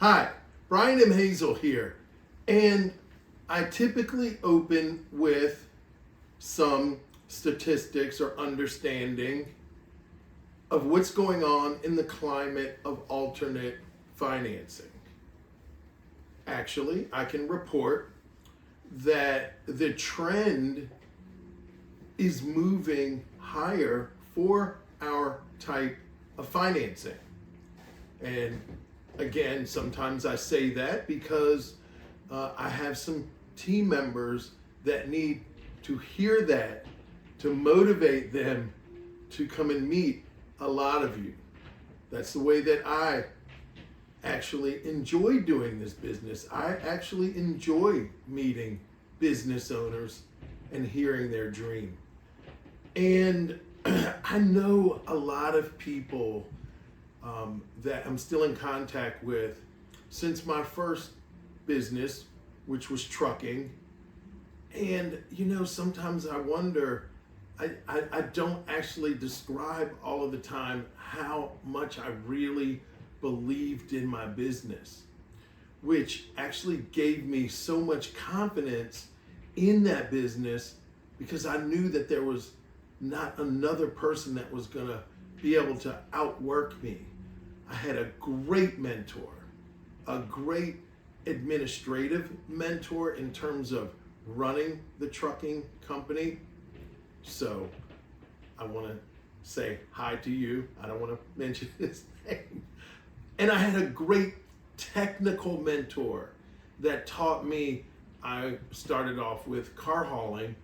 Hi, Brian and Hazel here, and I typically open with some statistics or understanding of what's going on in the climate of alternate financing. Actually, I can report that the trend is moving higher for our type of financing. And again, sometimes I say that because I have some team members that need to hear that to motivate them to come and meet a lot of you. That's the way that I actually enjoy doing this business. I actually enjoy meeting business owners and hearing their dream. And I know a lot of people that I'm still in contact with since my first business, which was trucking. And sometimes I wonder, I don't actually describe all of the time how much I really believed in my business, which actually gave me so much confidence in that business because I knew that there was not another person that was gonna be able to outwork me. I had a great mentor, a great administrative mentor in terms of running the trucking company. So I want to say hi to you. I don't want to mention his name. And I had a great technical mentor that taught me. I started off with car hauling,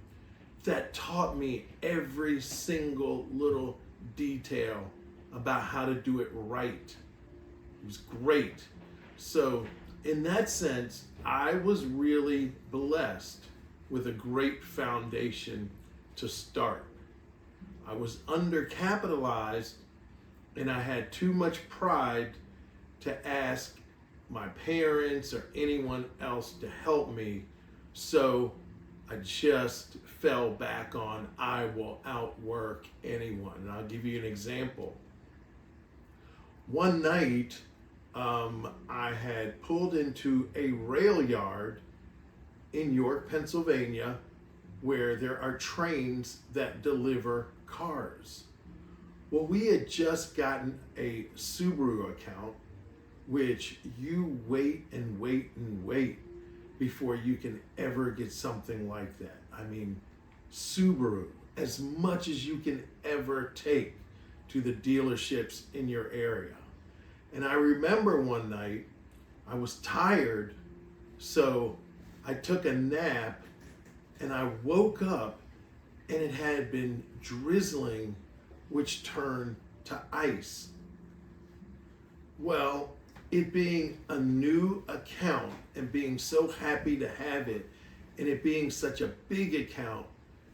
that taught me every single little detail about how to do it right. It was great. So in that sense, I was really blessed with a great foundation to start. I was undercapitalized and I had too much pride to ask my parents or anyone else to help me. So I just fell back on, I will outwork anyone. And I'll give you an example. One night, I had pulled into a rail yard in York, Pennsylvania, where there are trains that deliver cars. Well, we had just gotten a Subaru account, which you wait and wait and wait before you can ever get something like that. I mean, Subaru, as much as you can ever take to the dealerships in your area. And I remember one night I was tired, so I took a nap and I woke up and it had been drizzling, which turned to ice. Well, it being a new account and being so happy to have it and it being such a big account,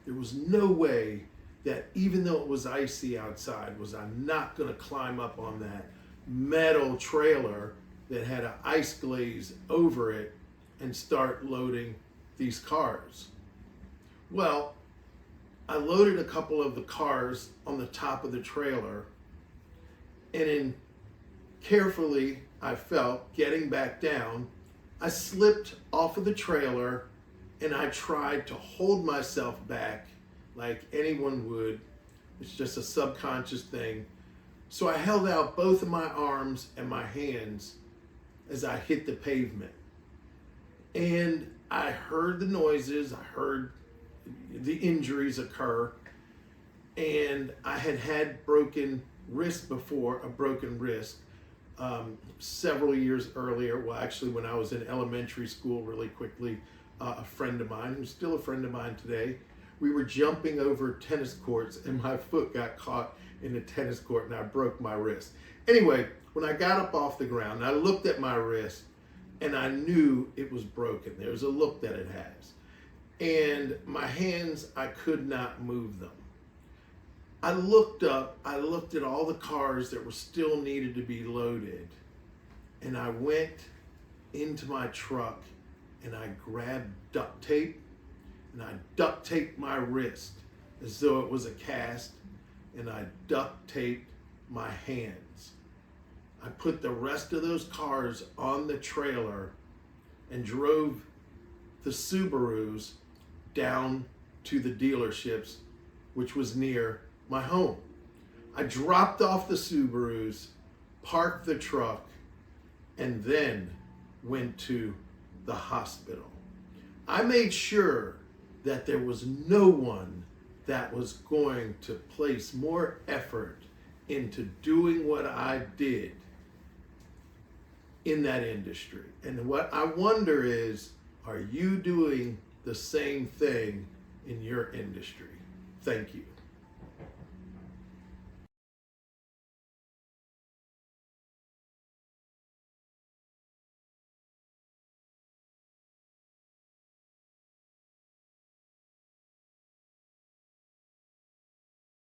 there was no way that even though it was icy outside, was I not gonna climb up on that metal trailer that had an ice glaze over it and start loading these cars. Well, I loaded a couple of the cars on the top of the trailer, and in carefully I felt getting back down, I slipped off of the trailer and I tried to hold myself back like anyone would. It's just a subconscious thing. So I held out both of my arms and my hands as I hit the pavement. And I heard the noises, I heard the injuries occur, and I had had broken wrist before, a broken wrist, several years earlier. Well, actually, when I was in elementary school, really quickly, a friend of mine, who's still a friend of mine today, we were jumping over tennis courts and my foot got caught in the tennis court and I broke my wrist. Anyway, when I got up off the ground, I looked at my wrist and I knew it was broken. There was a look that it has. And my hands, I could not move them. I looked up, I looked at all the cars that were still needed to be loaded, and I went into my truck and I grabbed duct tape and I duct taped my wrist as though it was a cast, and I duct taped my hands. I put the rest of those cars on the trailer and drove the Subarus down to the dealerships, which was near my home. I dropped off the Subarus, parked the truck, and then went to the hospital. I made sure that there was no one that was going to place more effort into doing what I did in that industry. And what I wonder is, are you doing the same thing in your industry? Thank you.